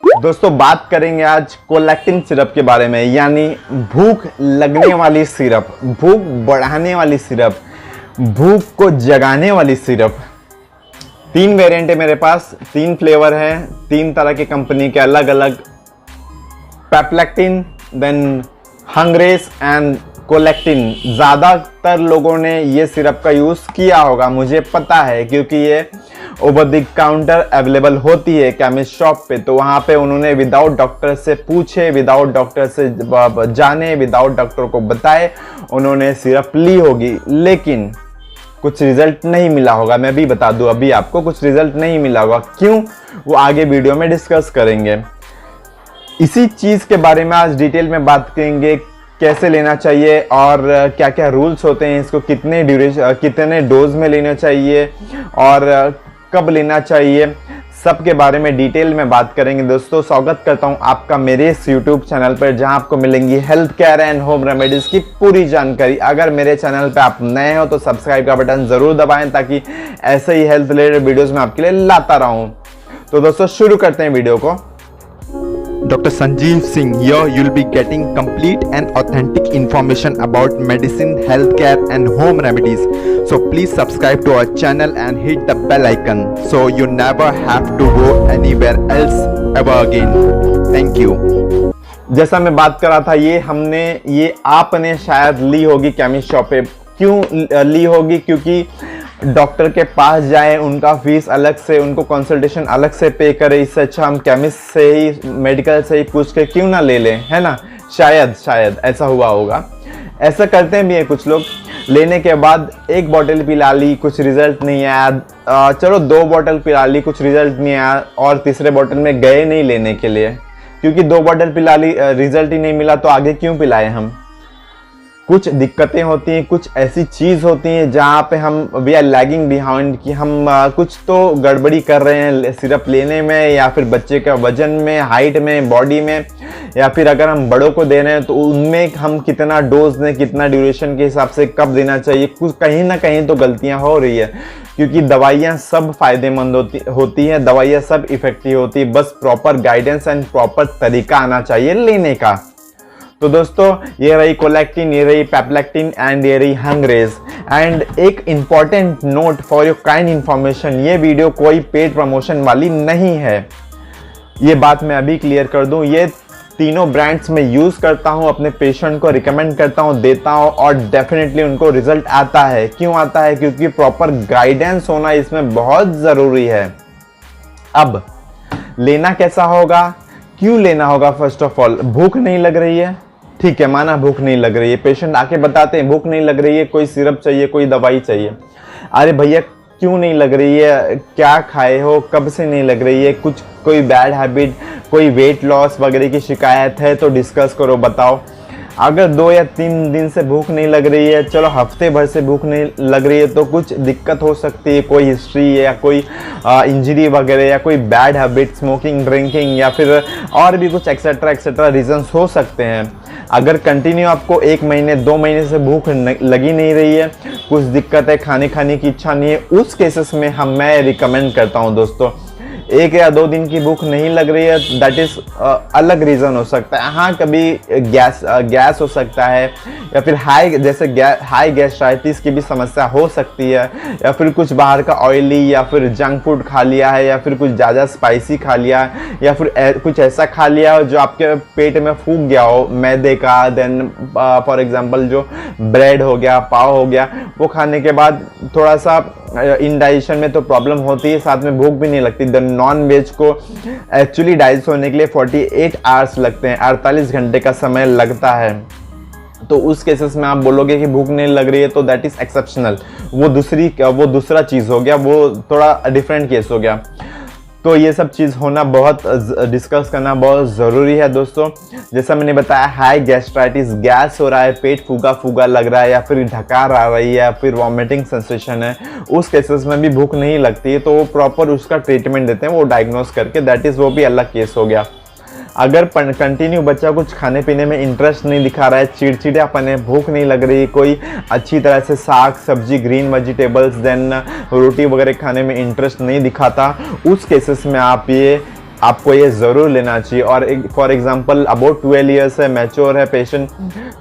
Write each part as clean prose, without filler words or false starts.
दोस्तों बात करेंगे आज कोलैक्टिन सिरप के बारे में, यानी भूख लगने वाली सिरप, भूख बढ़ाने वाली सिरप, भूख को जगाने वाली सिरप। 3 वेरिएंट है मेरे पास, 3 फ्लेवर हैं, 3 तरह की कंपनी के अलग अलग, पेप्लेक्टिन, देन हंग्रेस एंड कोलैक्टिन। ज़्यादातर लोगों ने ये सिरप का यूज़ किया होगा, मुझे पता है, क्योंकि ये ओवर द काउंटर अवेलेबल होती है केमिस्ट शॉप पे। तो वहाँ पे उन्होंने विदाउट डॉक्टर से पूछे, विदाउट डॉक्टर से जाने, विदाउट डॉक्टर को बताए उन्होंने सिरप ली होगी, लेकिन कुछ रिजल्ट नहीं मिला होगा। मैं भी बता दूं अभी आपको, कुछ रिजल्ट नहीं मिला होगा। क्यों, वो आगे वीडियो में डिस्कस करेंगे। इसी चीज़ के बारे में आज डिटेल में बात करेंगे, कैसे लेना चाहिए और क्या क्या रूल्स होते हैं, इसको कितने डोज में लेना चाहिए और कब लेना चाहिए, सब के बारे में डिटेल में बात करेंगे। दोस्तों स्वागत करता हूं आपका मेरे इस यूट्यूब चैनल पर, जहां आपको मिलेंगी health care and home remedies की पूरी जानकारी। अगर मेरे चैनल पे आप नए हो तो सब्सक्राइब का बटन जरूर दबाएं, ताकि ऐसे ही हेल्थ रिलेटेड वीडियोस मैं आपके लिए लाता रहूं। तो दोस्तों शुरू करते हैं वीडियो को। Dr. Sanjeev Singh, here you'll be getting complete and authentic information about medicine, healthcare and home remedies. So please subscribe to our channel and hit the bell icon so you never have to go anywhere else ever again. Thank you. जैसा मैं बात कर रहा था, ये आपने शायद ली होगी केमिस्ट शॉप पे। क्यों ली होगी? क्योंकि डॉक्टर के पास जाए, उनका फीस अलग से, उनको कंसल्टेशन अलग से पे करे। इससे अच्छा हम केमिस्ट से ही, मेडिकल से ही पूछ के क्यों ना ले लें, है ना। शायद ऐसा हुआ होगा। ऐसा करते भी हैं कुछ लोग, लेने के बाद 1 बॉटल पिला ली, कुछ रिजल्ट नहीं आया, चलो 2 बॉटल पिला ली, कुछ रिजल्ट नहीं आया, और तीसरे बॉटल में गए नहीं लेने के लिए, क्योंकि 2 बॉटल पिला ली, रिजल्ट ही नहीं मिला, तो आगे क्यों पिलाए हम। कुछ दिक्कतें होती हैं, कुछ ऐसी चीज़ होती हैं जहाँ पे हम वी आर लैगिंग बिहाइंड, कि हम कुछ तो गड़बड़ी कर रहे हैं सिरप लेने में, या फिर बच्चे का वजन में, हाइट में, बॉडी में, या फिर अगर हम बड़ों को दे रहे हैं तो उनमें हम कितना डोज दें, कितना ड्यूरेशन के हिसाब से कब देना चाहिए। कुछ कहीं ना कहीं तो गलतियाँ हो रही है, क्योंकि दवाइयाँ सब फायदेमंद होती हैं, दवाइयाँ सब इफेक्टिव होती है, बस प्रॉपर गाइडेंस एंड प्रॉपर तरीका आना चाहिए लेने का। तो दोस्तों ये रही कोलैक्टिन, ये रही पेप्लेक्टिन एंड ये रही हंग्रेस। एंड एक important note for your kind information, ये वीडियो कोई पेड प्रमोशन वाली नहीं है, ये बात मैं अभी क्लियर कर दूं। ये तीनों ब्रांड्स में यूज़ करता हूं, अपने पेशेंट को रिकमेंड करता हूं, देता हूं, और डेफिनेटली उनको रिजल्ट आता है। क्यों आता है? क्योंकि प्रॉपर गाइडेंस होना इसमें बहुत ज़रूरी है। अब लेना कैसा होगा, क्यों लेना होगा? फर्स्ट ऑफ ऑल, भूख नहीं लग रही है, ठीक है, माना भूख नहीं लग रही है, पेशेंट आके बताते हैं भूख नहीं लग रही है, कोई सिरप चाहिए, कोई दवाई चाहिए। अरे भैया क्यों नहीं लग रही है, क्या खाए हो, कब से नहीं लग रही है, कोई बैड हैबिट, कोई वेट लॉस वगैरह की शिकायत है तो डिस्कस करो, बताओ। अगर 2 या 3 दिन से भूख नहीं लग रही है, चलो हफ्ते भर से भूख नहीं लग रही है, तो कुछ दिक्कत हो सकती है, कोई हिस्ट्री या कोई इंजरी वगैरह, या कोई बैड हैबिट, स्मोकिंग, ड्रिंकिंग, या फिर और भी कुछ एक्सेट्रा रीजंस हो सकते हैं। अगर कंटिन्यू आपको 1 महीने 2 महीने से भूख लगी नहीं रही है, कुछ दिक्कत है, खाने की इच्छा नहीं है, उस केसेस में मैं रिकमेंड करता हूं दोस्तों, 1 या 2 दिन की भूख नहीं लग रही है, दैट इज अलग रीज़न हो सकता है। हाँ, कभी गैस हो सकता है, या फिर हाई गैस्ट्राइटिस की भी समस्या हो सकती है, या फिर कुछ बाहर का ऑयली या फिर जंक फूड खा लिया है, या फिर कुछ ज़्यादा स्पाइसी खा लिया है, या फिर कुछ ऐसा खा लिया हो जो आपके पेट में फूक गया हो, मैदे का। देन फॉर एग्जांपल जो ब्रेड हो गया, पाव हो गया, वो खाने के बाद थोड़ा सा इनडाइजेशन में तो प्रॉब्लम होती है, साथ में भूख भी नहीं लगती। देन नॉन वेज को एक्चुअली डाइजेस्ट होने के लिए 48 आवर्स लगते हैं, 48 घंटे का समय लगता है। तो उस केसेस में आप बोलोगे कि भूख नहीं लग रही है, तो दैट इज एक्सेप्शनल, वो दूसरा चीज़ हो गया, वो थोड़ा डिफरेंट केस हो गया। तो ये सब चीज़ होना डिस्कस करना बहुत ज़रूरी है दोस्तों। जैसा मैंने बताया, हाई गैस्ट्राइटिस, गैस हो रहा है, पेट फूगा लग रहा है, या फिर ढकार आ रही है, या फिर वॉमिटिंग सेंसेशन है, उस केसेस में भी भूख नहीं लगती है, तो वो प्रॉपर उसका ट्रीटमेंट देते हैं, वो डायग्नोस करके, दैट इज़ वो भी अलग केस हो गया। अगर कंटिन्यू बच्चा कुछ खाने पीने में इंटरेस्ट नहीं दिखा रहा है, चिड़चिड़ापन है, भूख नहीं लग रही, कोई अच्छी तरह से साग सब्जी, ग्रीन वेजिटेबल्स, देन रोटी वगैरह खाने में इंटरेस्ट नहीं दिखाता, उस केसेस में आप ये आपको ये ज़रूर लेना चाहिए। और फॉर एग्जांपल अबाउट 12 ईयर्स है, मैच्योर है पेशेंट,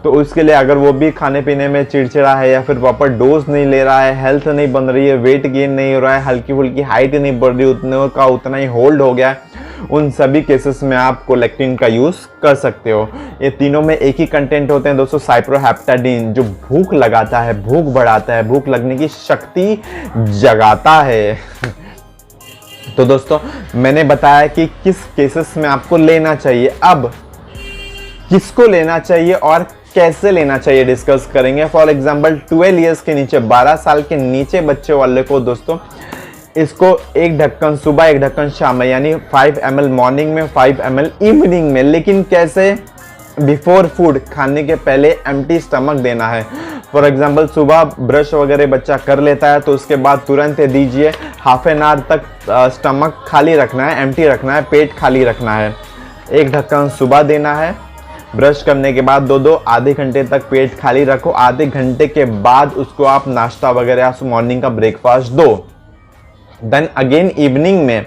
तो उसके लिए अगर वो भी खाने पीने में चिड़चिड़ा है या फिर प्रॉपर डोज नहीं ले रहा है, हेल्थ नहीं बन रही है, वेट गेन नहीं हो रहा है, हल्की फुल्की हाइट नहीं बढ़ रही, उतने का उतना ही होल्ड हो गया है, उन सभी केसेस में आप कोलेक्टिन का यूज़ कर सकते हो। ये तीनों में एक ही कंटेंट होते हैं दोस्तों, साइप्रोहेप्टाडीन, जो भूख लगाता है, भूख बढ़ाता है, भूख लगने की शक्ति जगाता है। तो दोस्तों मैंने बताया कि किस केसेस में आपको लेना चाहिए। अब किसको लेना चाहिए और कैसे लेना चाहिए डिस्कस करेंगे। फॉर एग्जांपल 12 इयर्स के नीचे, 12 साल के नीचे बच्चे वाले को दोस्तों इसको एक ढक्कन सुबह, एक ढक्कन शाम में, यानी 5 ml मॉर्निंग में, 5 ml इवनिंग में। लेकिन कैसे? बिफोर फूड, खाने के पहले एम्प्टी स्टमक देना है। फॉर एग्जांपल सुबह ब्रश वगैरह बच्चा कर लेता है तो उसके बाद तुरंत दीजिए, हाफ एन आवर तक स्टमक खाली रखना है, एम्प्टी रखना है, पेट खाली रखना है। एक ढक्कन सुबह देना है, ब्रश करने के बाद दो आधे घंटे तक पेट खाली रखो। आधे घंटे के बाद उसको आप नाश्ता वगैरह मॉर्निंग का ब्रेकफास्ट दो। देन अगेन इवनिंग में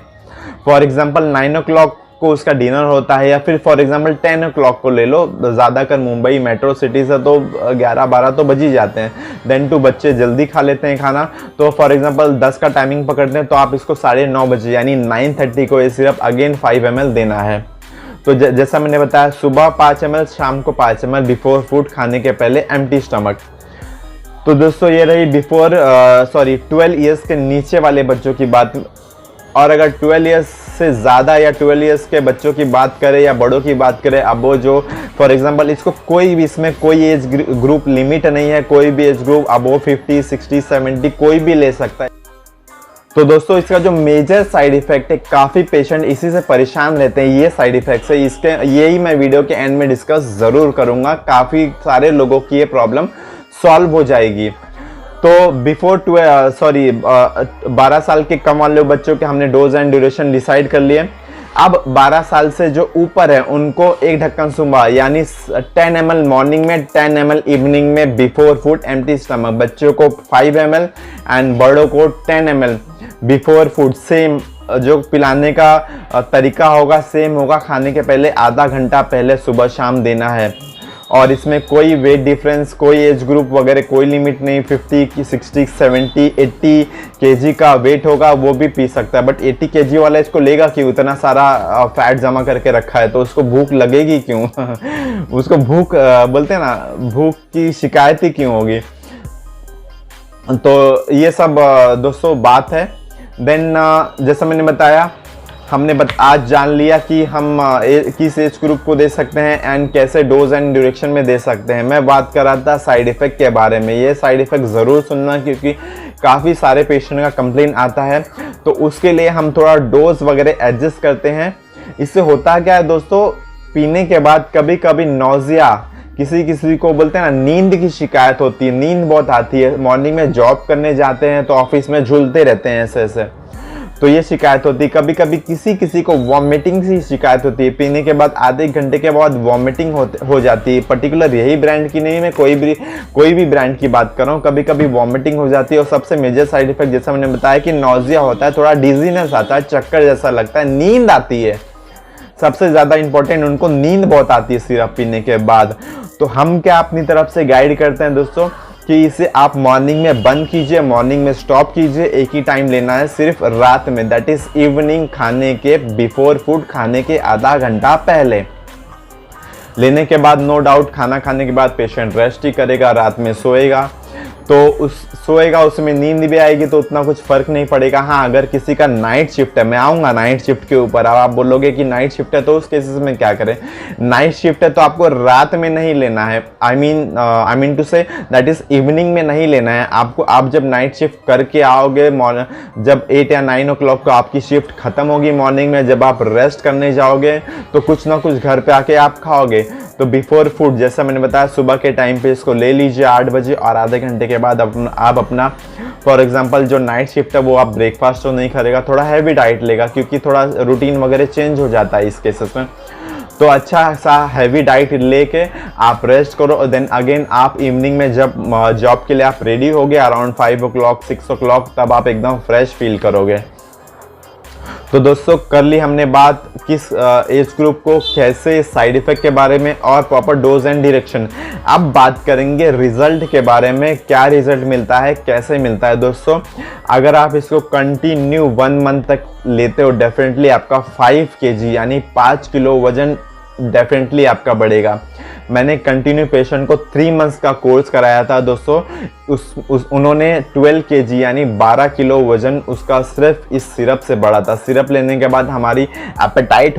फॉर एग्जांपल 9 o'clock को उसका डिनर होता है, या फिर फॉर एग्जांपल 10 o'clock को ले लो, ज़्यादातर मुंबई मेट्रो सिटी से तो 11-12 तो बज ही जाते हैं। देन टू बच्चे जल्दी खा लेते हैं खाना, तो फॉर एग्जांपल 10 का टाइमिंग पकड़ते हैं तो आप इसको 9:30 बजे यानी 9:30 को ये सिर्फ अगेन 5 ml देना है। तो जैसा मैंने बताया, सुबह 5 ml, शाम को 5 ml बिफोर फूड, खाने के पहले एम्प्टी स्टमक। तो दोस्तों ये रही 12 इयर्स के नीचे वाले बच्चों की बात। और अगर 12 इयर्स से ज़्यादा या 12 इयर्स के बच्चों की बात करें या बड़ों की बात करें, अब वो जो फॉर एग्जांपल इसको कोई भी, इसमें कोई एज ग्रुप लिमिट नहीं है, कोई भी एज ग्रुप अबो 50, 60, 70 कोई भी ले सकता है। तो दोस्तों इसका जो मेजर साइड इफेक्ट है, काफ़ी पेशेंट इसी से परेशान रहते हैं, ये साइड इफेक्ट्स है, इसके यही मैं वीडियो के एंड में डिस्कस ज़रूर करूँगा। काफ़ी सारे लोगों की ये प्रॉब्लम सॉल्व हो जाएगी। तो बिफोर 12 साल के कम वाले बच्चों के हमने डोज एंड ड्यूरेशन डिसाइड कर लिए। अब 12 साल से जो ऊपर है उनको एक ढक्कन सुबह यानी 10 ml मॉर्निंग में, 10 ml इवनिंग में बिफोर फूड एम्प्टी स्टमक। बच्चों को 5 ml एंड बड़ों को 10 ml बिफोर फूड। सेम जो पिलाने का तरीका होगा सेम होगा, खाने के पहले आधा घंटा पहले सुबह शाम देना है। और इसमें कोई वेट डिफरेंस, कोई एज ग्रुप वगैरह कोई लिमिट नहीं। 50, 60, 70, 80 kg का वेट होगा वो भी पी सकता है, बट 80 kg वाला इसको लेगा क्यों? इतना सारा फैट जमा करके रखा है तो उसको भूख लगेगी क्यों? उसको भूख बोलते हैं ना, भूख की शिकायत ही क्यों होगी? तो ये सब दोस्तों बात है। देन जैसा मैंने बताया, हमने आज जान लिया कि हम किस एज ग्रुप को दे सकते हैं एंड कैसे डोज एंड ड्यूरेशन में दे सकते हैं। मैं बात कर रहा था साइड इफ़ेक्ट के बारे में। ये साइड इफ़ेक्ट ज़रूर सुनना क्योंकि काफ़ी सारे पेशेंट का कंप्लेन आता है, तो उसके लिए हम थोड़ा डोज वगैरह एडजस्ट करते हैं। इससे होता क्या है दोस्तों, पीने के बाद कभी कभी नौजिया, किसी को बोलते हैं ना नींद की शिकायत होती है, नींद बहुत आती है। मॉर्निंग में जॉब करने जाते हैं तो ऑफिस में झूलते रहते हैं ऐसे, तो ये शिकायत होती है। कभी कभी किसी को वॉमिटिंग की शिकायत होती है, पीने के बाद आधे घंटे के बाद वॉमिटिंग हो जाती है। पर्टिकुलर यही ब्रांड की नहीं, मैं कोई भी ब्रांड की बात कर रहा हूँ, कभी कभी वॉमिटिंग हो जाती है। और सबसे मेजर साइड इफेक्ट जैसा मैंने बताया कि नौजिया होता है, थोड़ा डिजीनेस आता है, चक्कर जैसा लगता है, नींद आती है। सबसे ज़्यादा इंपॉर्टेंट, उनको नींद बहुत आती है सिरप पीने के बाद। तो हम क्या अपनी तरफ से गाइड करते हैं दोस्तों कि इसे आप मॉर्निंग में बंद कीजिए, मॉर्निंग में स्टॉप कीजिए। एक ही टाइम लेना है, सिर्फ रात में, दैट इज इवनिंग, खाने के बिफोर फूड, खाने के आधा घंटा पहले लेने के बाद। नो डाउट खाना खाने के बाद पेशेंट रेस्ट ही करेगा, रात में सोएगा, तो सोएगा, उसमें नींद भी आएगी, तो उतना कुछ फर्क नहीं पड़ेगा। हाँ, अगर किसी का नाइट शिफ्ट है, मैं आऊँगा नाइट शिफ्ट के ऊपर। अब आप बोलोगे कि नाइट शिफ्ट है तो उस केसेस में क्या करें? नाइट शिफ्ट है तो आपको रात में नहीं लेना है, I mean to say that is evening में नहीं लेना है आपको। आप जब नाइट शिफ्ट करके आओगे, जब 8 या 9 o'clock को आपकी शिफ्ट खत्म होगी मॉर्निंग में, जब आप रेस्ट करने जाओगे तो कुछ ना कुछ घर पे आके आप खाओगे। तो बिफोर फूड जैसा मैंने बताया, सुबह के टाइम पे इसको ले लीजिए 8 बजे, और आधे घंटे के बाद आप अपना फॉर एग्जांपल जो नाइट शिफ्ट है वो आप ब्रेकफास्ट तो नहीं करेगा, थोड़ा हैवी डाइट लेगा क्योंकि थोड़ा रूटीन वगैरह चेंज हो जाता है इस केसेस में। तो अच्छा सा हैवी डाइट लेके आप रेस्ट करो, और देन अगेन आप इवनिंग में जब जॉब के लिए आप रेडी होगे अराउंड 5 o'clock 6 o'clock, तब आप एकदम फ्रेश फील करोगे। तो दोस्तों कर ली हमने बात किस एज ग्रुप को कैसे साइड इफेक्ट के बारे में और प्रॉपर डोज एंड डायरेक्शन। अब बात करेंगे रिजल्ट के बारे में, क्या रिजल्ट मिलता है, कैसे मिलता है। दोस्तों अगर आप इसको कंटिन्यू 1 मंथ तक लेते हो, डेफिनेटली आपका 5 kg यानी 5 किलो वजन डेफिनेटली आपका बढ़ेगा। मैंने कंटिन्यू पेशेंट को 3 मंथ्स का कोर्स कराया था दोस्तों, उन्होंने 12 kg यानी 12 किलो वजन उसका सिर्फ इस सिरप से बढ़ा था। सिरप लेने के बाद हमारी एपेटाइट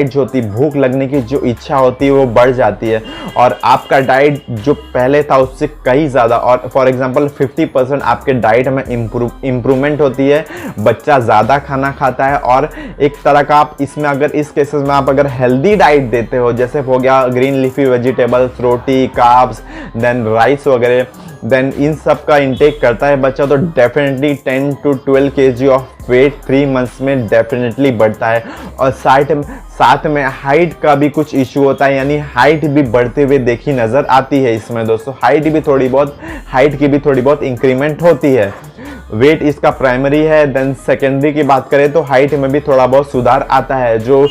जो होती भूख लगने की जो इच्छा होती है वो बढ़ जाती है, और आपका डाइट जो पहले था उससे कहीं ज़्यादा, और फॉर एग्जांपल 50% आपके डाइट में इम्प्रूवमेंट होती है। बच्चा ज़्यादा खाना खाता है, और एक तरह का आप इसमें अगर इस केसेस में आप अगर हेल्दी डाइट देते हो, जैसे हो गया ग्रीन लीफी वेजिटेबल्स, रोटी, कार्ब्स, देन राइस वगैरह, देन इन सब का इंटेक करता है बच्चा, तो definitely 10 to 12 kg of weight 3 months में डेफिनेटली बढ़ता है। और साथ में हाइट का भी कुछ इशू होता है, यानी हाइट भी बढ़ते हुए देखी नज़र आती है इसमें दोस्तों। हाइट की भी थोड़ी बहुत इंक्रीमेंट होती है। वेट इसका प्राइमरी है, देन सेकेंडरी की बात करें तो हाइट में भी थोड़ा बहुत सुधार आता है। जो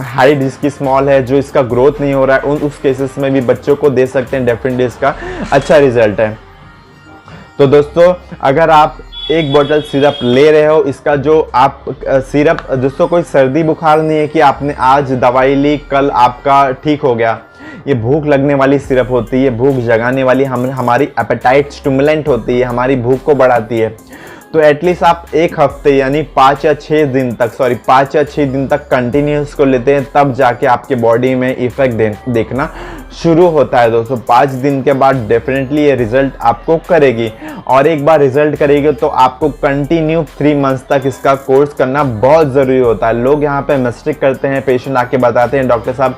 हाइट जिसकी स्मॉल है, जो इसका ग्रोथ नहीं हो रहा है, उस केसेस में भी बच्चों को दे सकते हैं, डेफिनेटली इसका अच्छा रिजल्ट है। तो दोस्तों अगर आप एक बोतल सिरप ले रहे हो, इसका जो आप सिरप दोस्तों कोई सर्दी बुखार नहीं है कि आपने आज दवाई ली कल आपका ठीक हो गया। ये भूख लगने वाली सिरप होती है, भूख जगाने वाली, हमारी एपेटाइट स्टिमुलेंट होती है, हमारी भूख को बढ़ाती है। तो एटलीस्ट आप एक हफ्ते यानी 5 या 6 दिन तक कंटिन्यूस को लेते हैं, तब जाके आपके बॉडी में इफेक्ट देखना शुरू होता है दोस्तों। 5 दिन के बाद डेफिनेटली ये रिजल्ट आपको करेगी, और एक बार रिजल्ट करेगी तो आपको कंटिन्यू 3 मंथ्स तक इसका कोर्स करना बहुत ज़रूरी होता है। लोग यहाँ पे मिस्टेक करते हैं, पेशेंट आके बताते हैं डॉक्टर साहब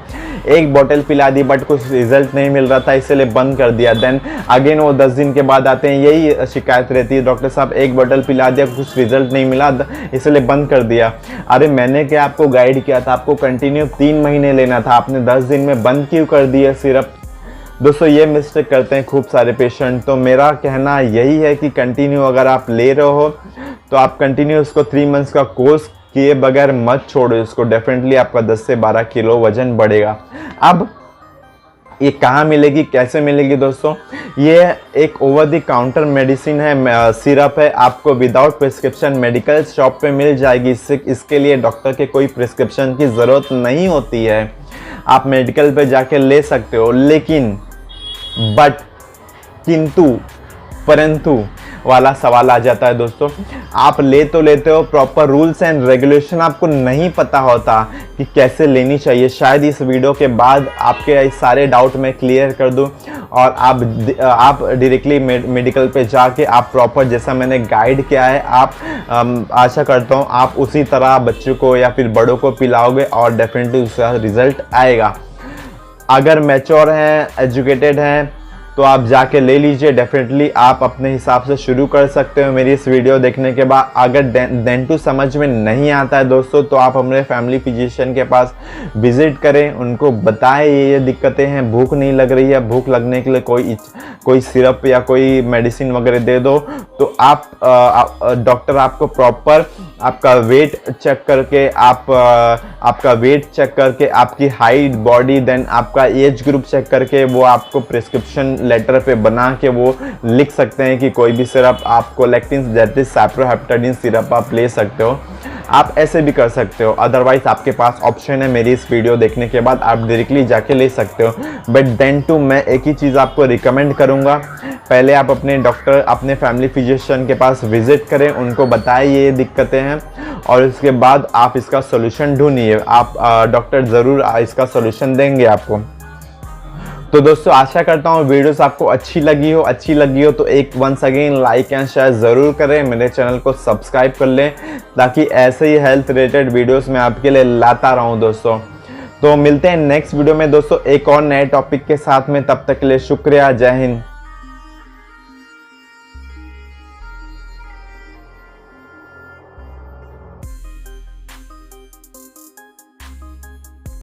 एक बोतल पिला दी बट कुछ रिजल्ट नहीं मिल रहा था इसलिए बंद कर दिया। देन अगेन वो 10 दिन के बाद आते हैं, यही शिकायत रहती है, डॉक्टर साहब एक बोतल पिला दिया कुछ रिजल्ट नहीं मिला इसलिए बंद कर दिया। अरे मैंने क्या आपको गाइड किया था, आपको कंटिन्यू 3 महीने लेना था, आपने 10 दिन में बंद क्यों कर दिया सिरप। दोस्तों ये मिस्टेक करते हैं खूब सारे पेशेंट। तो मेरा कहना यही है कि कंटिन्यू अगर आप ले रहे हो तो आप कंटिन्यू उसको 3 मंथ्स का कोर्स किए बगैर मत छोड़ो इसको, डेफिनेटली आपका 10 से 12 किलो वजन बढ़ेगा। अब ये कहाँ मिलेगी, कैसे मिलेगी दोस्तों, ये एक ओवर द काउंटर मेडिसिन है, सिरप है, आपको विदाउट प्रिस्क्रिप्शन मेडिकल शॉप पे मिल जाएगी। इसके लिए डॉक्टर के कोई प्रिस्क्रिप्शन की ज़रूरत नहीं होती है, आप मेडिकल पे जाके ले सकते हो। लेकिन किंतु परंतु वाला सवाल आ जाता है दोस्तों, आप ले तो लेते हो, प्रॉपर रूल्स एंड रेगुलेशन आपको नहीं पता होता कि कैसे लेनी चाहिए। शायद इस वीडियो के बाद आपके सारे डाउट मैं क्लियर कर दूं, और आप डायरेक्टली मेडिकल पे जाके आप प्रॉपर जैसा मैंने गाइड किया है, आप आशा करता हूँ आप उसी तरह बच्चों को या फिर बड़ों को पिलाओगे और डेफिनेटली उसका रिजल्ट आएगा। अगर मैच्योर हैं, एजुकेटेड हैं, तो आप जाके ले लीजिए, डेफिनेटली आप अपने हिसाब से शुरू कर सकते हो मेरी इस वीडियो देखने के बाद। अगर डेंटू समझ में नहीं आता है दोस्तों, तो आप हमारे फैमिली फिजिशियन के पास विजिट करें, उनको बताएं ये दिक्कतें हैं, भूख नहीं लग रही है, भूख लगने के लिए कोई सिरप या कोई मेडिसिन वगैरह दे दो, तो आप डॉक्टर आपको प्रॉपर आपका वेट चेक करके आपकी हाइट, बॉडी, देन आपका एज ग्रुप चेक करके वो आपको प्रिस्क्रिप्शन लेटर पे बना के वो लिख सकते हैं कि कोई भी सिरप आपको लेक्टिन दैट इज सैप्रोहेप्टाडीन सिरप आप ले सकते हो। आप ऐसे भी कर सकते हो, अदरवाइज आपके पास ऑप्शन है मेरी इस वीडियो देखने के बाद आप डायरेक्टली जाके ले सकते हो। बट देन टू मैं एक ही चीज़ आपको रिकमेंड करूँगा, पहले आप अपने डॉक्टर, अपने फैमिली फिजिशियन के पास विजिट करें, उनको बताएं ये दिक्कतें हैं, और इसके बाद आप इसका सोल्यूशन ढूंढिए। आप डॉक्टर ज़रूर इसका सोल्यूशन देंगे आपको। तो दोस्तों आशा करता हूँ वीडियोस आपको अच्छी लगी हो तो एक once again like and share ज़रूर करें, मेरे चैनल को सब्सक्राइब कर लें, ताकि ऐसे ही हेल्थ रिलेटेड वीडियोस मैं आपके लिए लाता रहूँ दोस्तों। तो मिलते हैं नेक्स्ट वीडियो में दोस्तों एक और नए टॉपिक के साथ में, तब तक के लिए शुक्रिया, जय हिंद।